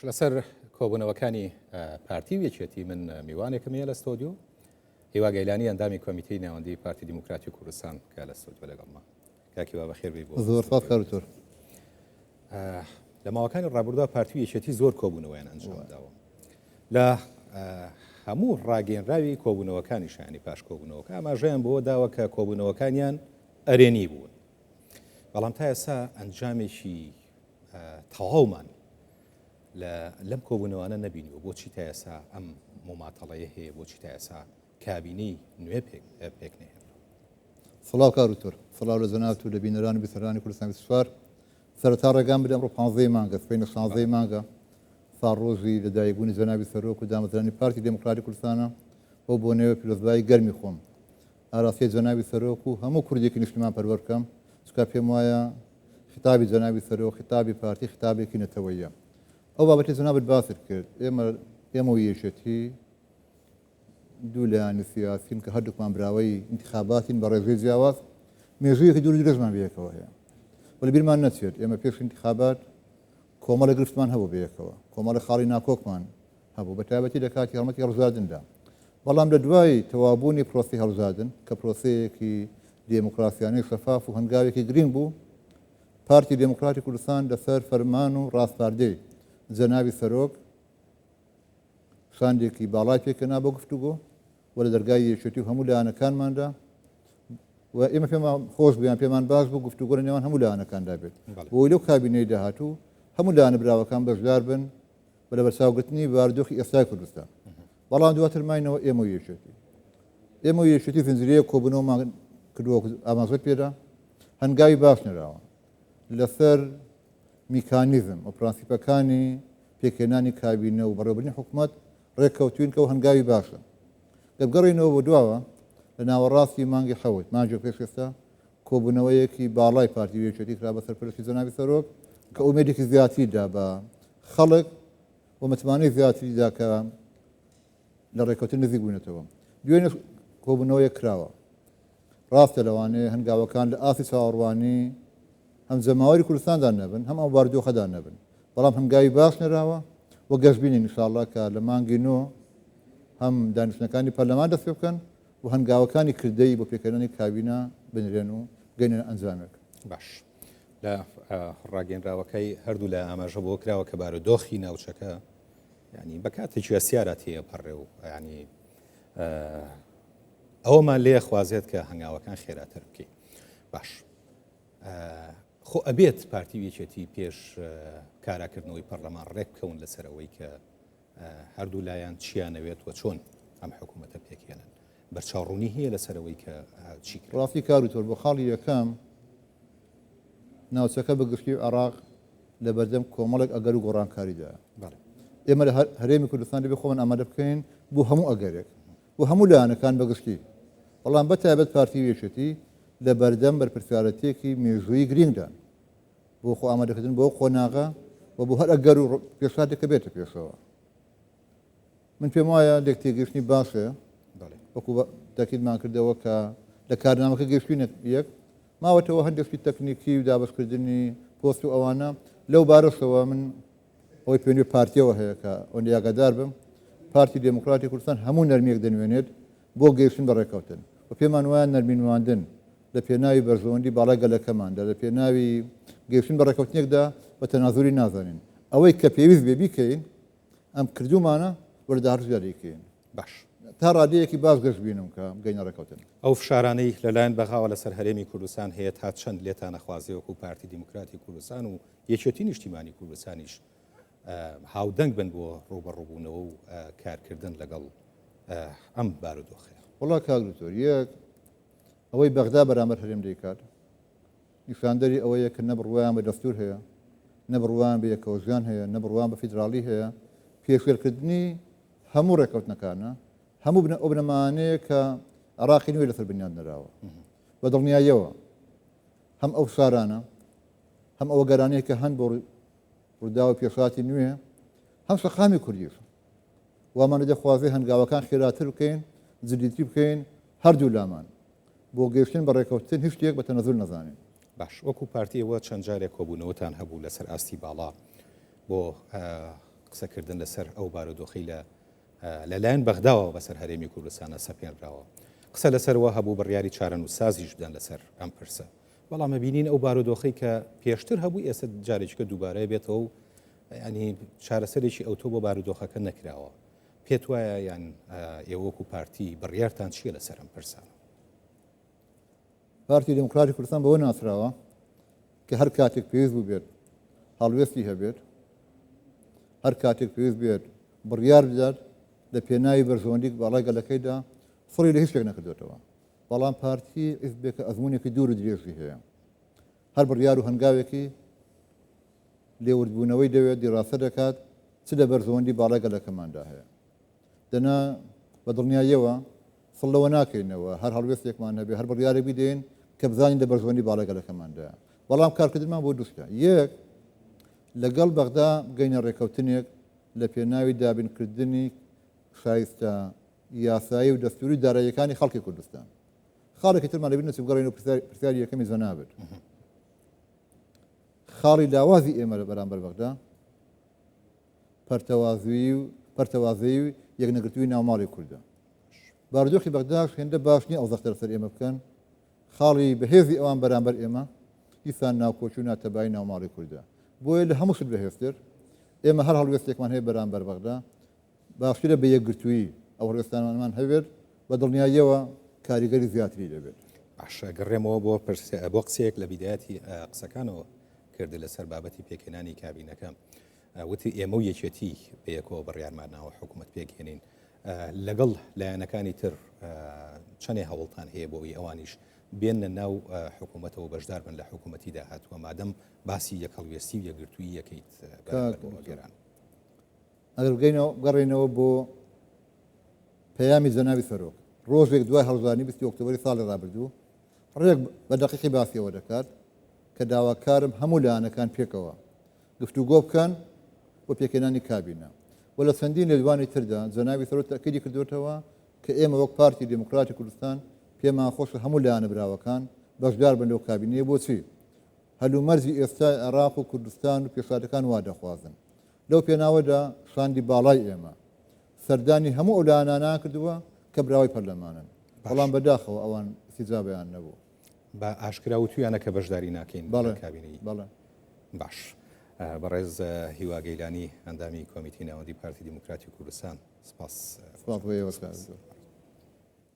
لەسەر کۆبوونەوەکانی پارتی و یەکێتی من میوانێکم لە ستۆدیۆ هیوا گەیلانی ئەندامی کۆمیتەی ناوەندی پارتی دیموکراتی کوردستان کە لە ستۆدیۆ لەگەڵما کاکی وا بەخێر بێ بۆ زۆر سپاس کاروتۆر. لە ماوەکانی ڕابردوودا پارتی و یەکێتی زۆر کۆبوونەوەیان ئەنجام داوە لە هەموو ڕاگەیەنراوی کۆبوونەوەکانی شایانی پاش کۆبوونەوەکە ئاماژەیان بۆ داوە کە کۆبوونەوەکانیان ئەرێنی بوون، بەڵام تا ئێستا ئەنجامێکی تەواومان لەم کۆبوونەوانە نەبینی و بۆچی تا ئێستا ئەم مۆماتەڵەیە هەیە، بۆچی تا ئێستا کابینەی نوێ پێک نەهێن. سڵاو کاروتۆر، سڵاو لە جەنابەت و لە بینەرانی بیسەرانی کوردستان سوار. سەرەتا ڕێگام بدەم ڕۆ 15 مانگە سبەینە 16 مانگە ساڕۆژی لەدایکبوونی جەنابی سەرۆک و دامەزرانی پارتی دموکراتی کوردستانە بۆ بۆنەوە پیرۆزبایی گەرمی خۆم ئاراستەی جەنابی سەرۆک و هەموو کوردێکی نیشتمان پەروەر بکەم، چکە پێم وایە خیتابی جەنابی سەرۆک خیتابی پارتی خیتابێکی نەتەوەییە. ئەو بابەتی جەنابت باست کرد، ئێمە و یەکێتی دوو لایەنی سیاسین کە هەردووکمان براوەی انتخاباتین بە ڕێزەی جیاواز مێژوویەکی دوور درێژمان بەیەکەوە هەیە. وەلی بیرمان نەچێت ئێمە پێش انتخابات کۆمەڵە گرفتمان هەبوو بەیەکەوە، کۆمەڵە خاڵی ناکۆکمان هەبوو بە تایبەتی لە کاتی هەڵمەتی هەڵبژاردندا. بەڵام لە دوای تەوابوونی پرۆسی هەڵبژاردن کە پرۆسەیەکی دێموکراسیانەی شەفاف و هەنگاوێکی گرنگ بوو، پارتی دموکراتی کوردستان لەسەر فەرمان و ڕاستپاردەی جەنابی سەرۆک شاندێکی باڵای پێکەنا بۆ گفتوگۆ و لە دەرگای یەکێتی و هەموو لایەنەکانماندا و ئێمە پێمان خۆش بیان پێمان باش بوو گفتوگۆ لە نێوان هەموو لایەنەکاندا بێت. بۆی لەو کابینەی داهاتوو هەموو لایەنە براوەکان بەشدار بن بە لە بەرچاوگرتنی باردۆخی ئێستای کوردستان. بەڵام دواتر ماینەوە ئێمە و یەکێتی زنجیرەیە کۆبوونەوەمان کردووە ئاماژەت پێدا هەنگاوی باش نراوە لەسەر میکانیزم و پرانسیپەکانی پێکهێنانی کابینە و بەڕێوەبردنی حکوومەت ڕێککەوتوین کە و هەنگاوی باشە. دەبگەڕێنەوە بۆ دواوە لە ناوەڕاستی مانگی حەوت مانجێک پێش ئێستا کۆبوونەوەیەکی باڵای پارتی یەکێتی کرا بە سەرپەرستی جەنابی سەرۆک کە ئومێدێکی زیاتریدا بە خەڵک و متمانەی زیاتریدا کە لە ڕێککەوتن نزیک بوونێتەوە. دوێنێ کۆبوونەوەیە کراوە، ڕاستە لەوانەیە هەنگاوەکان لە ئاسی چاوەڕوانی هەم جەماوەری کوردستاندا نەبن هەم ئەو باردۆخەدا نەبن، بەڵام هەنگاوی باش نراوە و گەشتبینین ئینشاءڵڵا کە لە مانگی نۆ هەم دانیشتنەکانی پەرلەمان دەست پێ بکەن و هەنگاوەکانی کردەی بۆ پێکردنی کابینە بنرێن و گەینە ئەنجامێک. باش لە ڕاگەنراوەکەی هەردوو لە ئاماژە بۆ کراوە کە بارودۆخی ناوچەکە ینی بە کاتێکی ئەسیارات هەیە پەڕێ و ینی ئەوەمان لێ خوازێت کە هەنگاوەکان خێراتر بکەین. باش خۆ ئەبێت پارتی یەکێتی پێش کاراکردنەوەی پەرلەمان ڕێک بکەون لەسەرەوەی کە هەردوو لایەن چیانەوێت و چۆن ئەم حکوومەتە پێکێنن، بەرچاوڕوونی هەیە لەسەرەوەی کە چی ڕاستی کاروتۆر بۆ خاڵی یەکەم ناوچەکە بە گشتی عێراق لە بەردەم کۆمەڵێک ئەگەر و گۆڕانکاریدا. ئێمە لە هەرێمی کوردستان دەبێت خۆمان ئامادە بکەین بۆ هەموو ئەگەرێک و هەموو لایەنەکان بەگشتی، بەڵام بە تایبەت پارتی یەکێتی لە بەردەم بەرپرسیارەتێکی مێژووی گرنگدان بۆ خۆ ئامادەکردن بۆ قۆناغا و بۆ هەر ئەگەر و پێشاتێکە بێتە پێشەوە. من پێم وایە لێک تێگەشتنی باشە وەکو تاکیدمان کردەوە کە لە کارنامەکە گەشتوینە یەک ماوەتەوە هەندێکی تەکنیکی و دابەشکردنی پۆست و ئەوانە لەو بارەشەوە من ئەوەی پێوێنێ پارتیەوە هەیە کە ئەوەندە یاگادار بم پارتی دموکراتی کوردستان هەموو نەرمیەک دەنوێنێت بۆ گەیشتن بە ڕێکەوتن و پێمان وایە نەرمینواندن لە پێناوی بەرژەوەندی باڵای گەلەکەماندا لە پێناوی گەیشتن بە ڕێکەوتنێکدا بە تەنازوری نازانین ئەوەی کە پێویست بێ بیکەین ئەم کردومانە وەردا هەرزیارێکین. باش تا ڕادەیەکی باش گەشت بینم کە گەینە ڕێکەوتن. ئەو فشارانەی لەلایەن بەغاوە لەسەر هەرێمی کوردستان هەیە تا چەند لێتانە خوازی وەکو پارتی دیموکراتی کوردستان و یەکێتی نیشتیمانی کوردستانیش هاودەنگ بن بۆ ڕوبەڕووبوونەوە و کارکردن لەگەڵ ئەم بارودۆخەیە. وڵا کاگرتۆر یەک ئەوەی بەغدا بەرامبەر هەرێم دەیکات نیشاندەری ئەوەیە کە نەبڕوایان بە دەستور هەیە، نەبڕوان بە یەکەوەژیان هەیە، نەبڕوان بە فیدراڵی هەیە، پێشێرکردنی هەموو ڕێکەوتنەکانە هەموو ئەو بنەمانەیە کە عێراقی نوێ لەسەر بنیان نەراوە بە دڵنیاییەوە هەم ئەو شارانە هەم ئەوە گەرانەیە کە هەند بۆ ڕووداوە پێشاتی نوێ هەم شەقامی کوردیش وامانە دەخوازێ هەنگاوەکان خێراتر بکەین جدیتری بکەین هەردوو لامان بۆ گەیشتن بە ڕێکەوتن هیچ شتێک بە تەنەزول نەزانین. باش وەکو پارتیەوە چەند جارێک کۆبوونەوەتان هەبوو لەسەر ئاستی باڵا بۆ قسەکردن لەسەر ئەو بارودۆخی لەلایەن بەغداوە بەسەر هەرێمی کوردستانە سەپێنراوە قسە لەسەرەوە هەبوو بڕیاری چارەنووسازیش بدەن لەسەر ئەم پرسە بەڵام بینین ئەو بارودۆخی کە پێشتر هەبوو ئێستا جارێککە دووبارەیە بێتەوە و ینی چارەسەرێکی ئەوتۆ بۆ بارودۆخەکە نەکراوە پێت وایە یان ئێوەکو پارتی بڕیارتان چییە لەسەر ئەم پرسانە پارتی دموکراتی کوردستان بەوە ناسراوە کە هەر کاتێک پێویست بوو بێت هەڵوێستی هەبێت هەر کاتێک پێویست بێت بڕیار بدات لە پێناوی بەرژەوەندی باڵای گەلەکەیدا فڕی لە هیچ شتێک نەکردوێتەوە بەڵام پارتی ئیسبێکە ئەزمونێکی دوور و درێژی هەیە هەر بڕیار و هەنگاوێکی لێوردبوونەوەی دەوێت دیڕاستە دەکات چ لە بەرژەوەندی باڵای گەلەکەماندا هەیە دەنا بە دڵنیاییەوە فڵەوە ناکەینەوە هەر هەڵوێستێکمان هەبێ هەر بڕیارێک بدەین کە بزانین لە بەرژەوەندی باڵای گەلەکەماندایە بەڵام کارکردنمان بۆ دووشتە یەک لەگەڵ بەغدا بگەینە ڕێکەوتنێک لە پێناوی دابینکردنی شایستە یاسایی و دەستوری داراییەکانی خەڵکی کوردستان خاڵێکی ترمان لەبیر نەچوو بگەڕێنەوە پرسیاری یەکەمی زەنابێت خاڵی لاوازی ئێمە لە بەرامبەر بەغدا پەرتەوازەیی و یەکنەگرتووی ناوماڵی کوردە بارودۆخی بەغدا هێندە باش نییە ئەو زەختە لەسەر ئێمە بکەن خاڵی بەهێزی ئەوان بەرامبەر ئێمە دیسان ناوکۆچی و ناتەبایی ناوماڵی کوردە بۆیە لە هەموو شت بەهێزتر ئێمە هەر هەڵوێستێکمان هەیە بەرامبەر بەغدا باشترە بە یەکگرتووی ئەو هەڵوێستانمان هەبێت بە دڵنیاییەوە کاریگەری زیاتری دەبێت باشە گەڕێمەوە بۆ قسەیەک لە بیدایەتی قسەکانەوە کردی لەسەر بابەتی پێکهێنانی کابینەکە وتی ئێمە و یەکێتی بەیەکەوە بڕیارمان ناوە حکوومەت پێکهێنین لەگەڵ لایەنەکانی تر چەندێ هەوڵتان هەیە بۆی ئەوانیش بێنە ناو حکوومەتەوە بەشدار بن لە حکوومەتی داهاتووە مادەم باسی یەکەڵوێستی و یەکگرتووی یەکەیت گێران ئەگەر گەڕێنەوە بۆ پەیامی جەنابی سەرۆک ڕۆژێک دوای هەڵبژاردننی 20 ئۆکتۆبەری ساڵی ڕابردوو ڕێک بە دەقیقی باسیەوە دەکات کە داواکارم هەموو لایەنەکان پێکەوە گفتوگۆ بکەن بۆ پێکهێنانی کابینە و لە چەندین لێدوانی تردا جەنابی سەرۆک تەکیدی کردوێتەوە کە ئێمە وەک پارتی دموکراتی کوردستان پێمان خۆشە هەموو لایەنە براوەکان بەشدار بن لەو کابینەیە بۆچی هەلومەرجی ئێستای عێراق و کوردستان و پێشادەکان وا دەخوازن لەو پێناوەدا شاندی باڵای ئێمە سەردانی هەموو ئەو لایەنانان کردووە کە براوی پەرلەمانن بەڵام بەداخەوە ئەوان استیجابیان نەبوو بە ئاشکرا و تویانە کە بەشداری ناکەین کابینەی بەڵێ باش بەڕێز هیوا گەیلانی ئەندامی کۆمیتی ناوەندی پارتی دموکراتی کوردستان سپاس